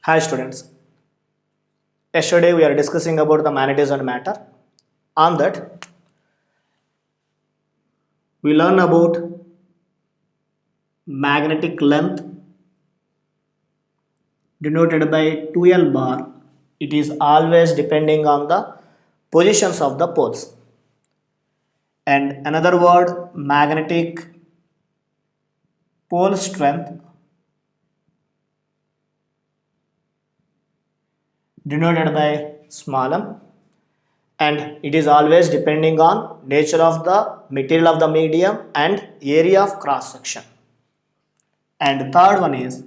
Hi students. Yesterday we are discussing about the magnetism matter. On that we learn about magnetic length denoted by 2L bar. It is always depending on the positions of the poles. And another word magnetic pole strength denoted by small m, and it is always depending on nature of the material of the medium and area of cross section. And third one is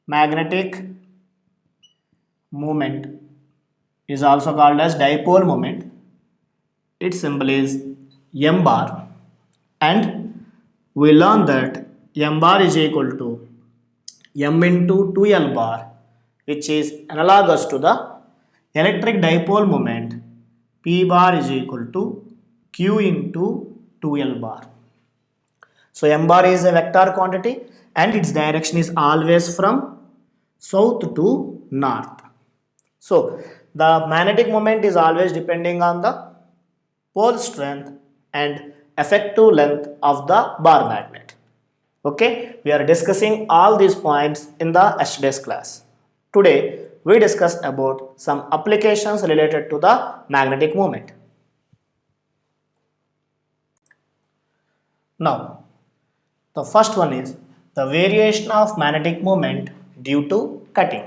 magnetic moment is also called as dipole moment. Its symbol is m bar, and we learn that m bar is equal to m into 2l bar, which is analogous to the electric dipole moment. P bar is equal to q into 2l bar. So m bar is a vector quantity and its direction is always from south to north. So the magnetic moment is always depending on the pole strength and effective length of the bar magnet. Okay, we are discussing all these points in the yesterday's class. Today we discuss about some applications related to the magnetic moment. Now, the first one is the variation of magnetic moment due to cutting.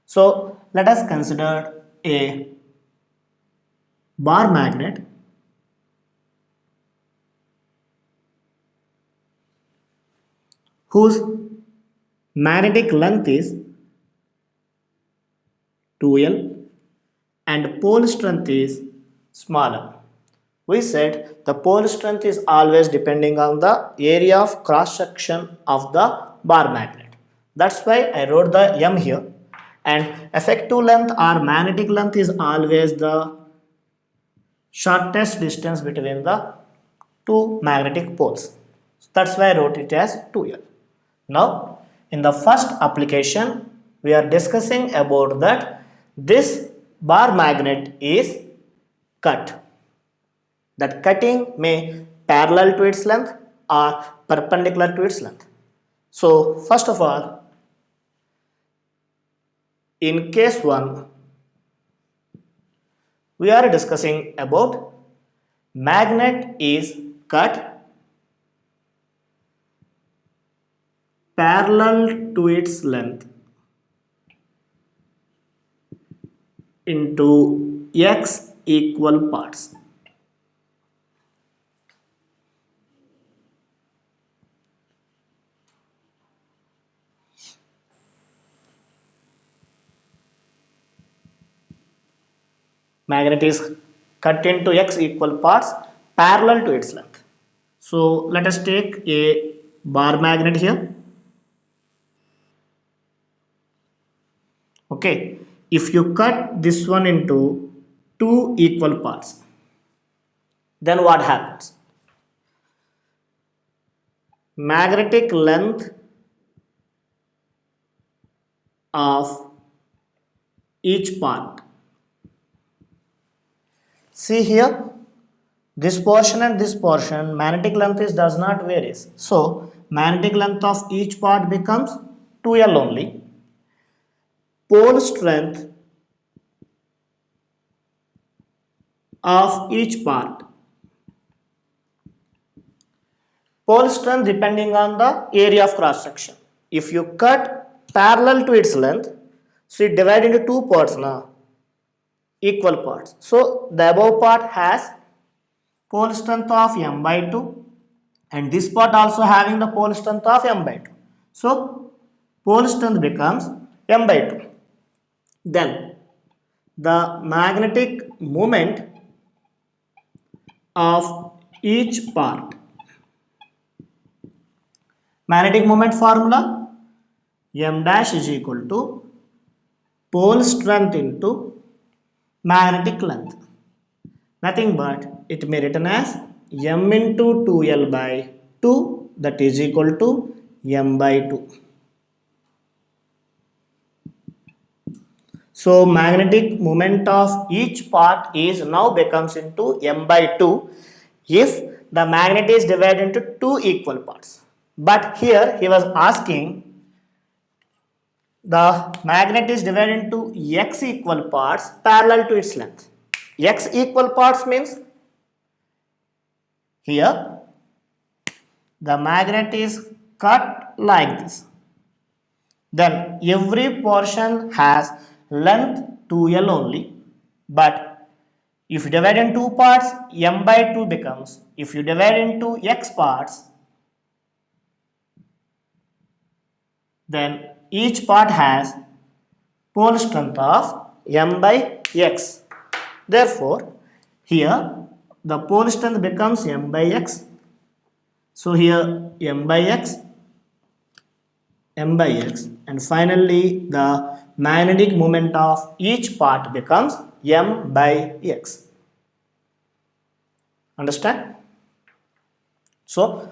So let us consider a bar magnet whose magnetic length is 2L and pole strength is smaller. We said the pole strength is always depending on the area of cross section of the bar magnet. That's why I wrote the M here. And effective length or magnetic length is always the shortest distance between the two magnetic poles. That's why I wrote it as 2L. Now, in the first application, we are discussing about that this bar magnet is cut. That cutting may parallel to its length or perpendicular to its length. So, first of all, in case 1, we are discussing about magnet is cut parallel to its length into x equal parts. Magnet is cut into x equal parts parallel to its length. So let us take a bar magnet here. Okay, if you cut this one into two equal parts, then what happens? Magnetic length of each part. See here, this portion and this portion, magnetic length is does not varies. So magnetic length of each part becomes 2L only. Pole strength of each part. Pole strength depending on the area of cross section. If you cut parallel to its length, so it divide into two parts now, equal parts. So the above part has pole strength of m by 2 and this part also having the pole strength of m by 2. So pole strength becomes m by 2. Then the magnetic moment of each part. Magnetic moment formula m dash is equal to pole strength into magnetic length. Nothing but it may written as m into 2L by 2, that is equal to m by 2. So magnetic moment of each part is now becomes into m by 2 if the magnet is divided into two equal parts. But here he was asking the magnet is divided into x equal parts parallel to its length. X equal parts means here the magnet is cut like this. Then every portion has length 2l only. But if you divide in two parts, m by 2 becomes, if you divide into x parts, then each part has pole strength of m by x. Therefore, here the pole strength becomes m by x. So here m by x, m by x, and finally the magnetic moment of each part becomes m by x. Understand? So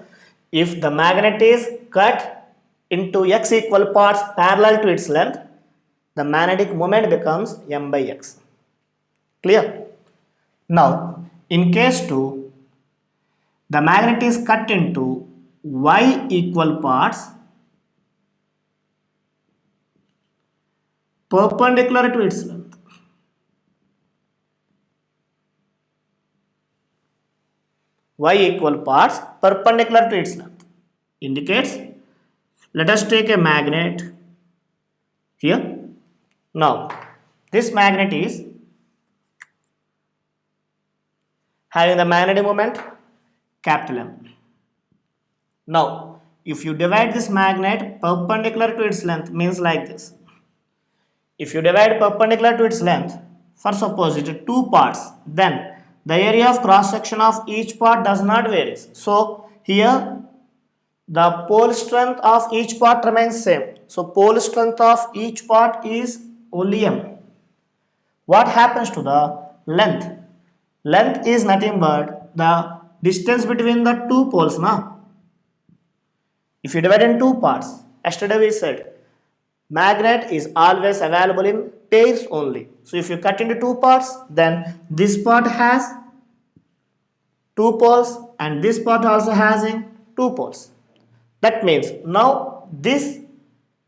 if the magnet is cut into x equal parts parallel to its length, the magnetic moment becomes m by x. Clear? Now, in case 2, the magnet is cut into y equal parts perpendicular to its length. Y equal parts perpendicular to its length indicates, let us take a magnet here. Now, this magnet is having the magnetic moment capital M. Now, if you divide this magnet perpendicular to its length means like this. If you divide perpendicular to its length, for suppose it is two parts, then the area of cross section of each part does not vary. So here the pole strength of each part remains same. So pole strength of each part is only m. What happens to the length? Length is nothing but the distance between the two poles now. If you divide in two parts, yesterday we said magnet is always available in pairs only. So if you cut into two parts, then this part has two poles and this part also having two poles. That means now this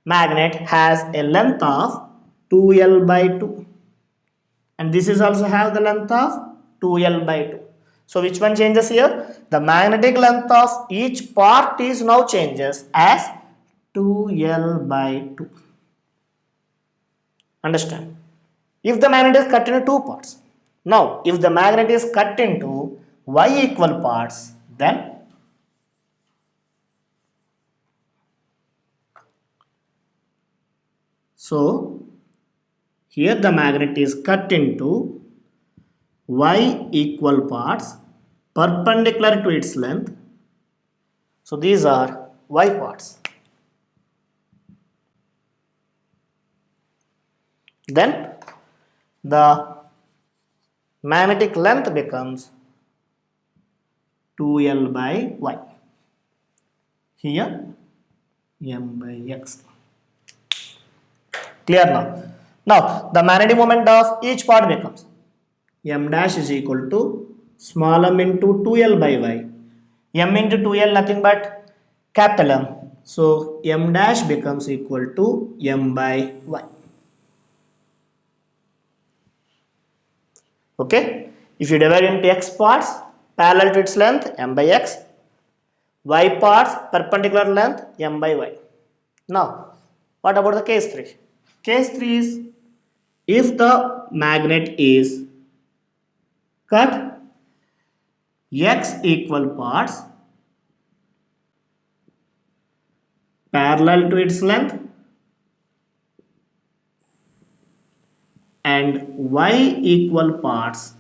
magnet has a length of 2l by 2 and this is also have the length of 2l by 2. So which one changes here? The magnetic length of each part is now changes as 2l by 2. Understand? If the magnet is cut into two parts. Now, if the magnet is cut into y equal parts, then so here the magnet is cut into y equal parts perpendicular to its length. So these are y parts. Then the magnetic length becomes 2l by y. Here m by x. Clear now? Now the magnetic moment of each part becomes m dash is equal to small m into 2l by y. M into 2l nothing but capital M. So m dash becomes equal to m by y. Okay. If you divide into x parts parallel to its length m by x, y parts perpendicular length m by y. Now what about the case 3? Case 3 is if the magnet is cut x equal parts parallel to its length and y equal parts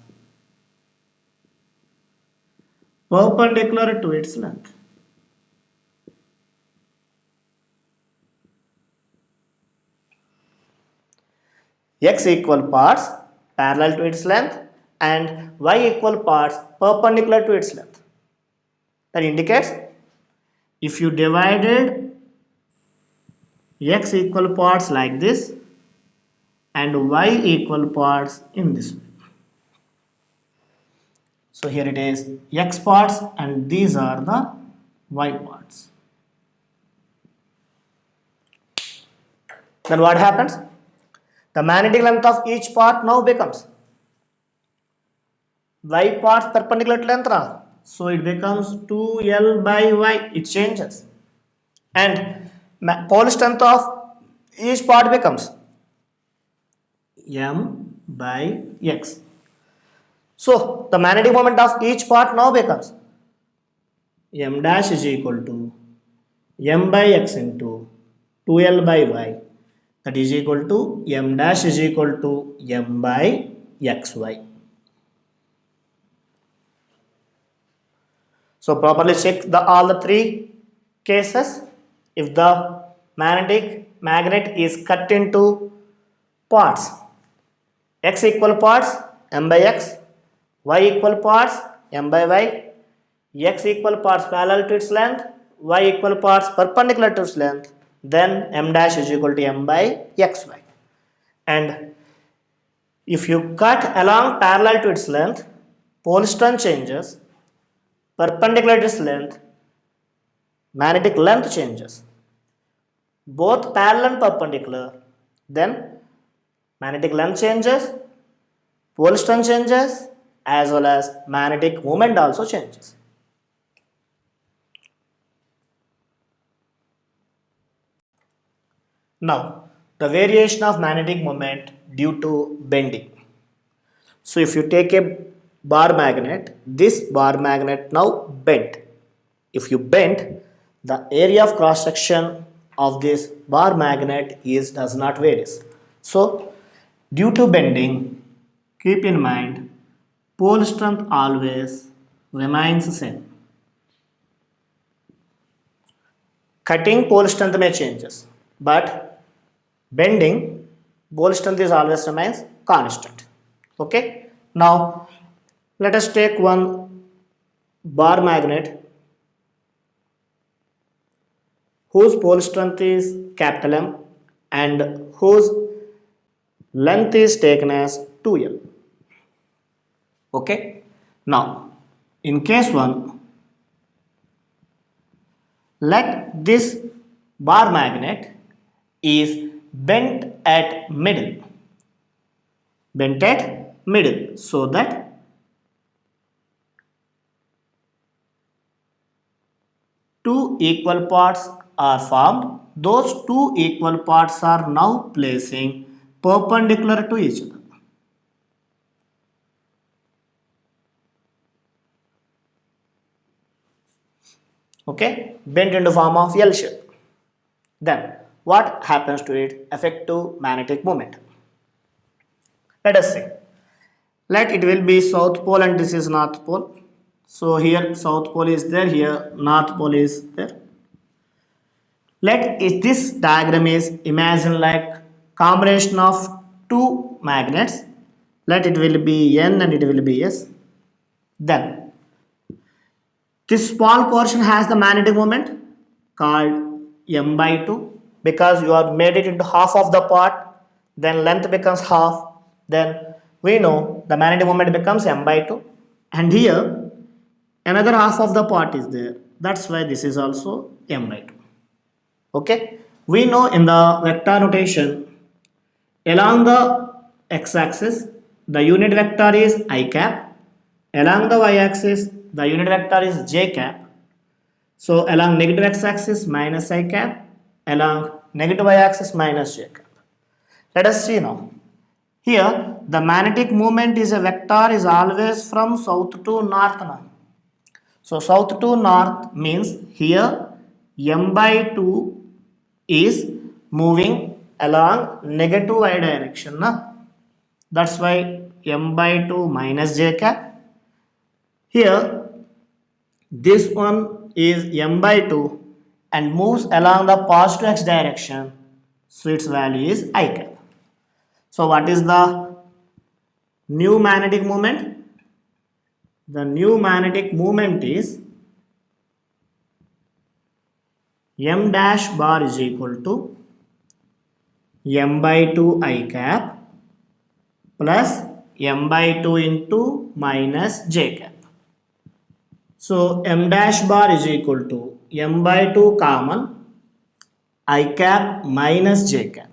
perpendicular to its length. X equal parts parallel to its length and y equal parts perpendicular to its length. That indicates if you divided x equal parts like this, and y equal parts in this way. So here it is x parts and these are the y parts. Then what happens? The magnetic length of each part now becomes y parts perpendicular to length now. So it becomes 2L by y. It changes. And pole strength of each part becomes M by X. So the magnetic moment of each part now becomes M dash is equal to M by X into 2L by Y, that is equal to M dash is equal to M by XY. So properly check all the three cases. If the magnet is cut into parts, x equal parts m by x, y equal parts m by y, x equal parts parallel to its length, y equal parts perpendicular to its length, then m dash is equal to m by xy. And if you cut along parallel to its length, pole strength changes, perpendicular to its length, magnetic length changes. Both parallel and perpendicular, then magnetic length changes, pole strength changes, as well as magnetic moment also changes. Now, the variation of magnetic moment due to bending. So, if you take a bar magnet, this bar magnet now bent. If you bend, the area of cross section of this bar magnet does not varies. So, due to bending, keep in mind pole strength always remains same. Cutting pole strength may changes, but bending pole strength is always remains constant. Okay. Now let us take one bar magnet whose pole strength is capital M and whose length is taken as 2L. Okay. Now in case 1, let this bar magnet is bent at middle, so that two equal parts are formed. Those two equal parts are now placing perpendicular to each other. Okay, bent into form of L shape. Then what happens to it? Effective magnetic moment. Let us see. Let it will be south pole and this is north pole. So here south pole is there, here north pole is there. Let this diagram is imagine like combination of two magnets. Let it will be N and it will be S. Then this small portion has the magnetic moment called M by 2 because you have made it into half of the part, then length becomes half, then we know the magnetic moment becomes M by 2, and here another half of the part is there, that's why this is also M by 2. Okay, we know in the vector notation along the x-axis the unit vector is I cap, along the y-axis the unit vector is j cap. So along negative x-axis minus I cap, along negative y-axis minus j cap. Let us see now. Here the magnetic moment is a vector is always from south to north now. So south to north means here m by 2 is moving along negative y direction now. That's why m by 2 minus j cap. Here this one is m by 2 and moves along the positive x direction, so its value is I cap. So what is the new magnetic moment? The new magnetic moment is m dash bar is equal to m by 2 I cap plus m by 2 into minus j cap. So m dash bar is equal to m by 2 common I cap minus j cap.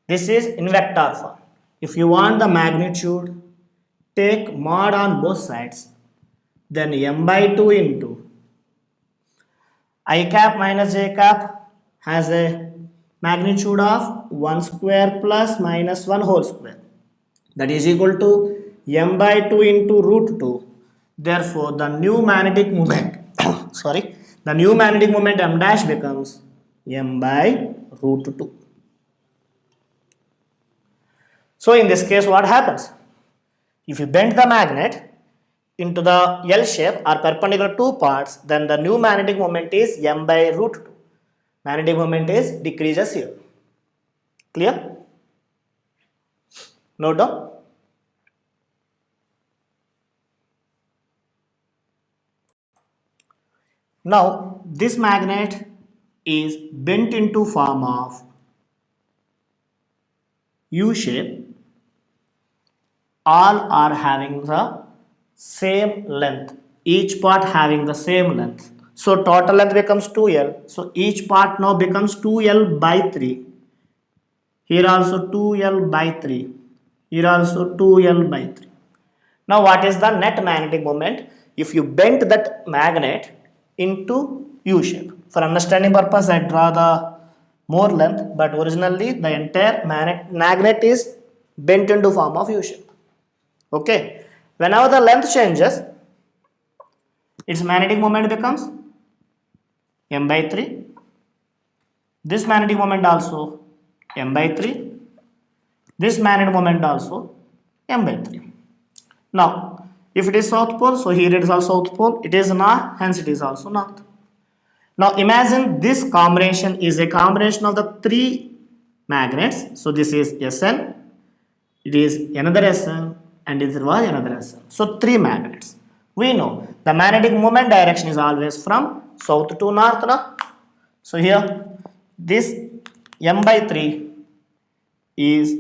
This is in vector form. If you want the magnitude, take mod on both sides, then m by 2 into I cap minus j cap has a magnitude of 1 square plus minus 1 whole square, that is equal to m by 2 into root 2. Therefore the new magnetic moment sorry, the new magnetic moment m dash becomes m by root 2. So in this case what happens? If you bend the magnet into the L shape or perpendicular two parts, then the new magnetic moment is m by root 2. Magnetic moment is decreases here. Clear? Note down. Now this magnet is bent into form of U shape. All are having the same length, each part having the same length. So total length becomes 2L. So each part now becomes 2L by 3. Here also 2L by 3. Here also 2L by 3. Now what is the net magnetic moment if you bend that magnet into U shape? For understanding purpose I draw the more length, but originally the entire magnet is bent into form of U shape. Okay, whenever the length changes, its magnetic moment becomes m by 3. This magnetic moment also m by 3. This magnetic moment also m by 3. Now if it is south pole, so here it is also south pole, it is north, hence it is also north. Now imagine this combination is a combination of the three magnets. So this is Sn, it is another Sn, and it was another Sn. So three magnets. We know the magnetic moment direction is always from south to north. No? So here this m by 3 is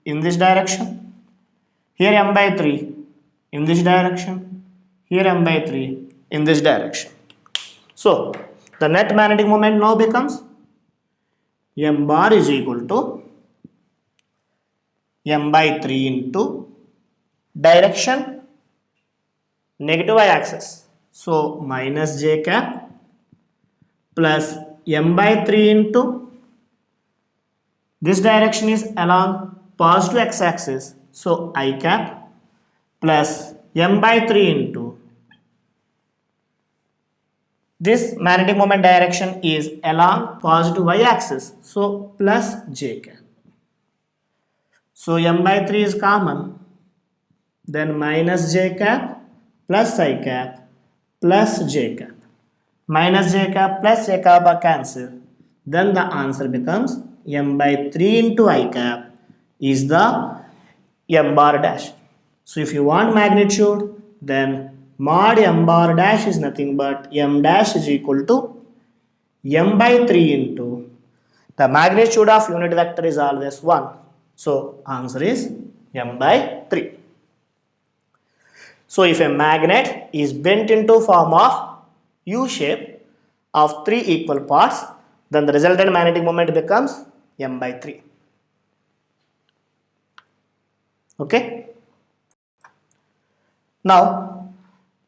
in this direction. Here m by 3 in this direction. Here m by 3 in this direction. So the net magnetic moment now becomes m bar is equal to m by 3 into direction negative y axis. So minus j cap plus m by 3 into this direction is along positive x axis. So I cap plus m by 3 into this magnetic moment direction is along positive y axis. So plus j cap. So m by 3 is common. Then minus j cap plus I cap plus j cap. Minus j cap plus j cap are cancelled. Then the answer becomes m by 3 into I cap is the m bar dash. So if you want magnitude, then mod m bar dash is nothing but m dash is equal to m by 3 into the magnitude of unit vector is always 1. So answer is m by 3. So if a magnet is bent into form of U shape of 3 equal parts, then the resultant magnetic moment becomes m by 3. Okay. Now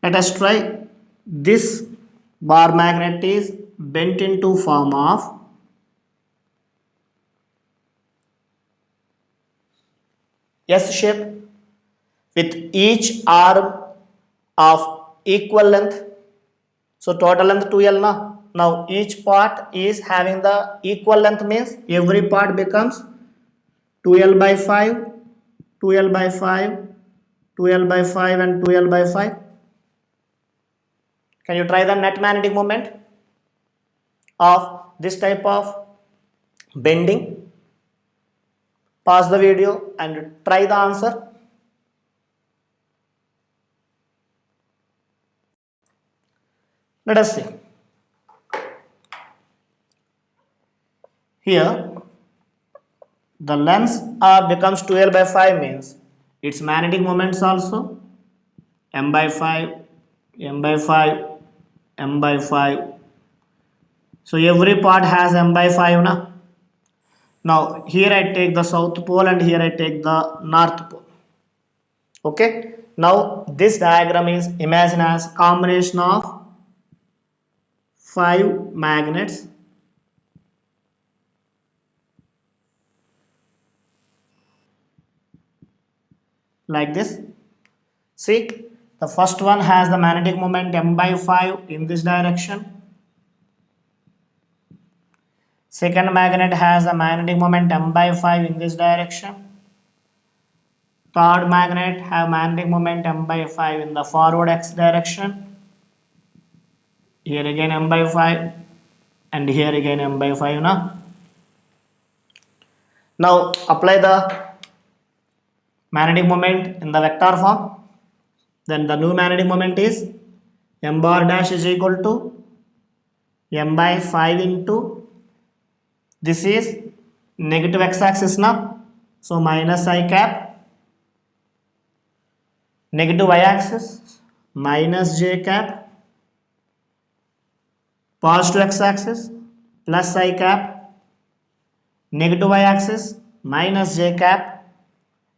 let us try this bar magnet is bent into form of S shape with each arm of equal length. So total length 2L now. Now each part is having the equal length, means every part becomes 2L by 5, 2L by 5, 2L by 5 and 2L by 5. Can you try the net magnetic moment of this type of bending? Pause the video and try the answer. Let us see. Here the length becomes 2L by 5, means its magnetic moments also m by 5, m by 5, m by 5. So every part has m by 5 na. Now here I take the south pole and here I take the north pole. Okay. Now this diagram is imagined as combination of 5 magnets like this. See, the first one has the magnetic moment m by 5 in this direction. Second magnet has the magnetic moment m by 5 in this direction. Third magnet have magnetic moment m by 5 in the forward x direction. Here again m by 5 and here again m by 5 na. Now apply the magnetic moment in the vector form. Then the new magnetic moment is m bar dash is equal to m by 5 into, this is negative x-axis now, so minus I cap, negative y-axis minus j cap, positive x-axis plus I cap, negative y-axis minus j cap,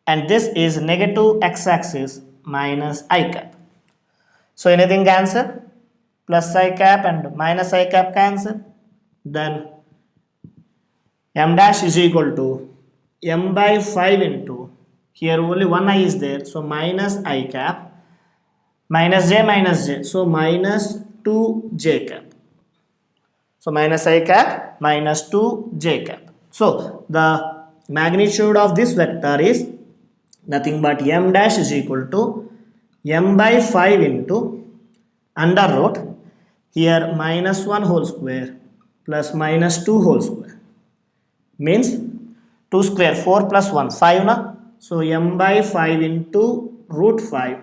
and this is negative x-axis minus I cap. So anything cancel, plus I cap and minus I cap cancel, then m dash is equal to m by 5 into, here only one I is there, so minus I cap minus j, so minus 2j cap, so minus I cap minus 2j cap. So the magnitude of this vector is nothing but m dash is equal to m by 5 into under root, here minus 1 whole square plus minus 2 whole square, means 2 square 4 plus 1 5 na. So m by 5 into root 5,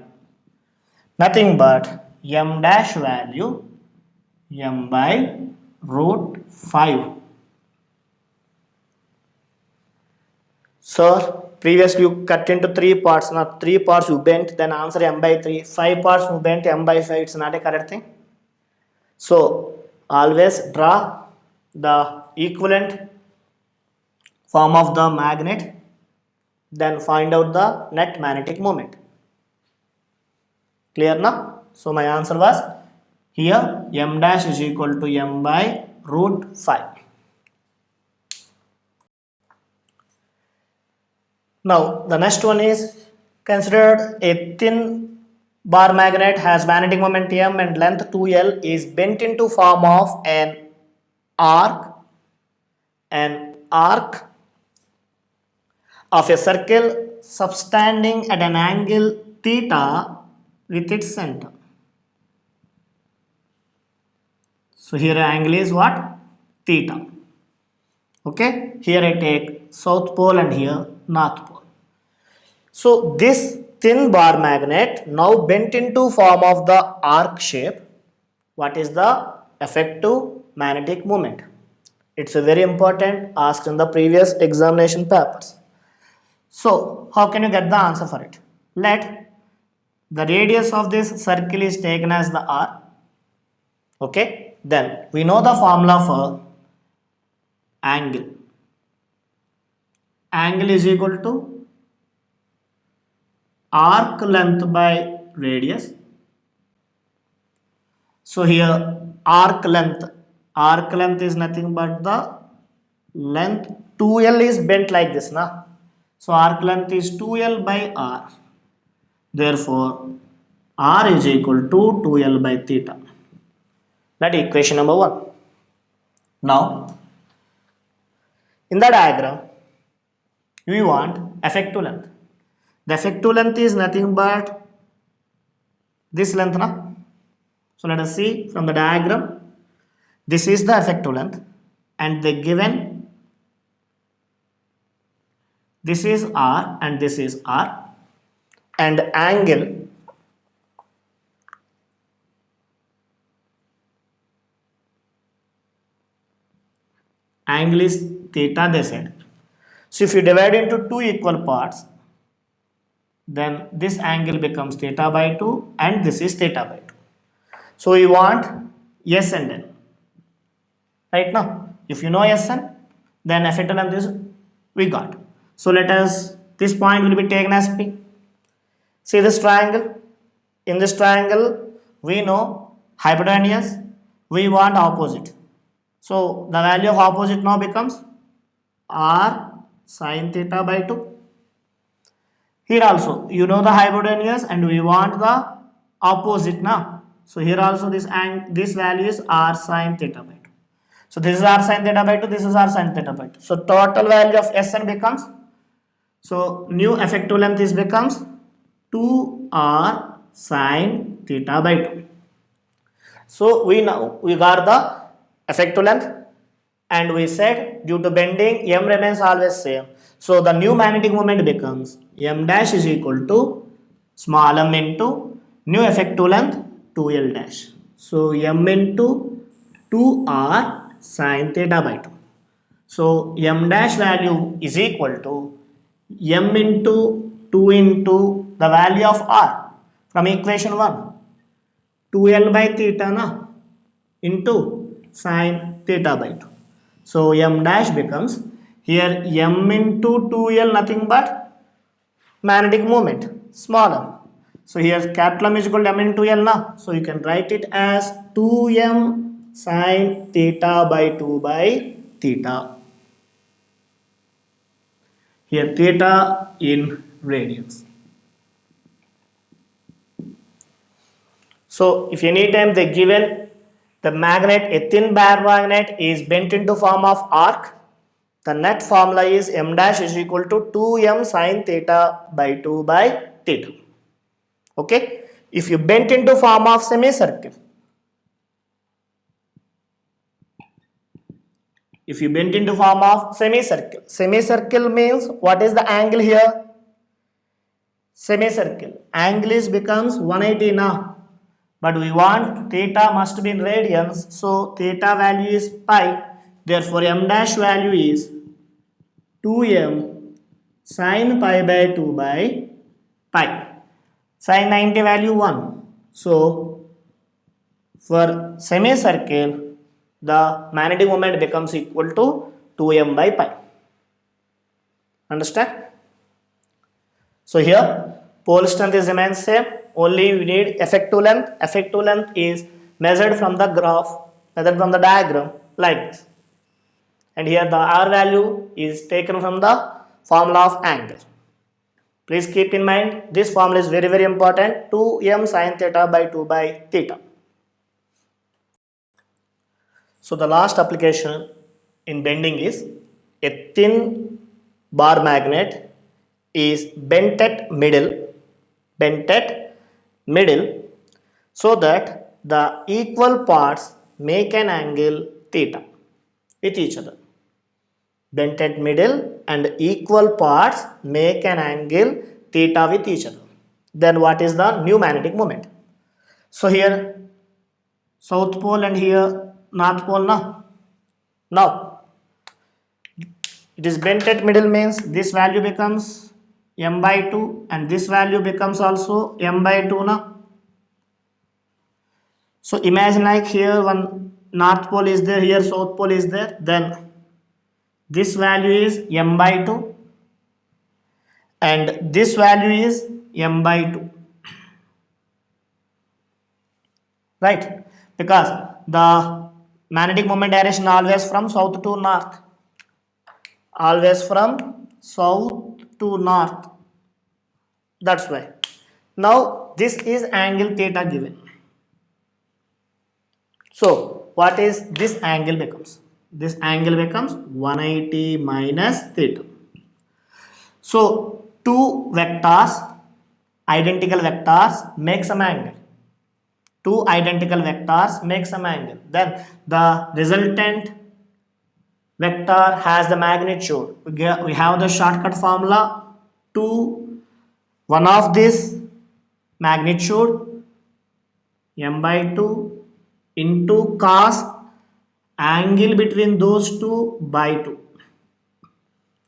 nothing but m dash value m by root 5. So previously you cut into 3 parts, now 3 parts you bent, then answer m by 3, 5 parts you bent m by 5, it's not a correct thing. So always draw the equivalent form of the magnet, then find out the net magnetic moment. Clear now? So my answer was here m dash is equal to m by root 5. Now the next one is, considered a thin bar magnet has magnetic moment m and length 2l is bent into form of arc an arc of a circle subtending at an angle theta with its center. So here angle is what? Theta. Okay, here I take south pole and here north pole. So this thin bar magnet now bent into form of the arc shape. What is the effective magnetic moment? It's a very important, asked in the previous examination papers. So how can you get the answer for it? Let the radius of this circle is taken as the r. Okay, then we know the formula for angle. Angle is equal to arc length by radius. So here arc length is nothing but the length 2l is bent like this na. So arc length is 2l by r. Therefore r is equal to 2l by theta. That is equation number 1. Now in the diagram we want effective length. The effective length is nothing but this length na. So let us see from the diagram. This is the effective length and the given, this is r and this is r, and angle is theta they said. So if you divide into two equal parts, then this angle becomes theta by 2 and this is theta by 2. So we want S and N. Right now, if you know Sn, then effective length is we got. So let us, this point will be taken as P. See this triangle. In this triangle, we know hypotenuse. We want opposite. So the value of opposite now becomes r sine theta by 2. Here also, you know the hypotenuse and we want the opposite now. So here also this value is r sine theta by 2. So this is r sine theta by 2, this is r sine theta by 2. So total value of Sn becomes, so new effective length is becomes 2r sine theta by 2. So we got the effective length and we said due to bending m remains always same. So the new magnetic moment becomes m dash is equal to small m into new effective length 2l dash. So m into 2r sine theta by 2. So m dash value is equal to m into 2 into the value of r from equation 1, 2l by theta na into sine theta by 2. So m dash becomes here m into 2l nothing but magnetic moment small m. So here capital M is equal to m into l now. So you can write it as 2m sine theta by 2 by theta. Here theta in radians. So if any time they given the magnet, a thin bar magnet is bent into form of arc, the net formula is m dash is equal to 2m sine theta by 2 by theta. Okay. If you bent into form of semicircle, semicircle means what is the angle here? Semicircle angle is becomes 180 now, but we want theta must be in radians, so theta value is pi, therefore m dash value is 2m sine pi by 2 by pi. Sine 90 value 1, so for semicircle the magnetic moment becomes equal to 2m by pi. Understand? So here pole strength is remains same, only we need effective length. Effective length is measured from the graph, measured from the diagram like this. And here the r value is taken from the formula of angle. Please keep in mind this formula is very important, 2m sine theta by 2 by theta. So the last application in bending is a thin bar magnet is bent at middle so that the equal parts make an angle theta with each other. Bent at middle and equal parts make an angle theta with each other. Then what is the new magnetic moment? So here south pole and here north pole now. Now it is bent at middle means this value becomes m by 2 and this value becomes also m by 2 now. So imagine like here one north pole is there, here south pole is there, then this value is m by 2 and this value is m by 2, right? Because the magnetic moment direction always from south to north, always from south to north, that's why. Now this is angle theta given. So what is this angle becomes? This angle becomes 180 minus theta. So two vectors, identical vectors make some angle. Two identical vectors make some angle. Then the resultant vector has the magnitude. We have the shortcut formula 2, one of this magnitude m by 2 into cos angle between those two by 2.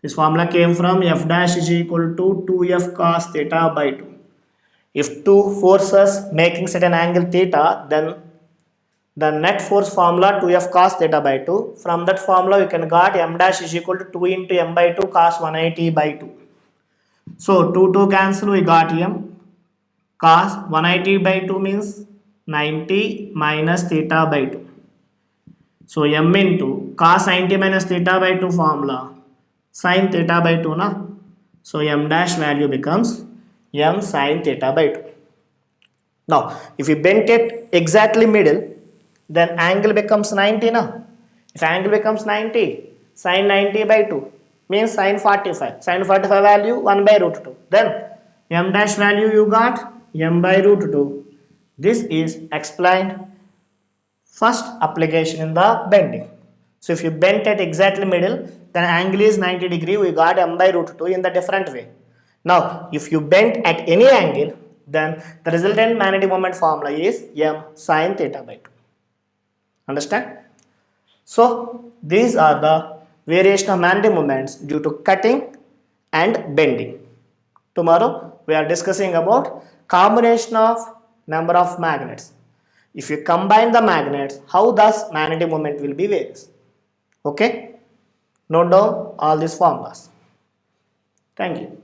This formula came from f dash is equal to 2f cos theta by 2. If two forces making certain angle theta, then the net force formula 2f cos theta by 2. From that formula, we can got m dash is equal to 2 into m by 2 cos 180 by 2. So 2 cancel, we got m cos 180 by 2 means 90 minus theta by 2. So m into cos 90 minus theta by 2 formula sin theta by 2 na. So m dash value becomes m sin theta by 2. Now if we bend it exactly middle, then angle becomes 90 na. If angle becomes 90, sin 90 by 2 means sin 45. Sin 45 value 1 by root 2. Then m dash value you got m by root 2. This is explained first application in the bending. So if you bend at exactly middle, then angle is 90 degree. We got m by root 2 in the different way. Now if you bend at any angle, then the resultant magnetic moment formula is m sin theta by 2. Understand? So these are the variation of magnetic moments due to cutting and bending. Tomorrow we are discussing about combination of number of magnets. If you combine the magnets, how does magnetic moment will be varies? Okay? Note down all these formulas. Thank you.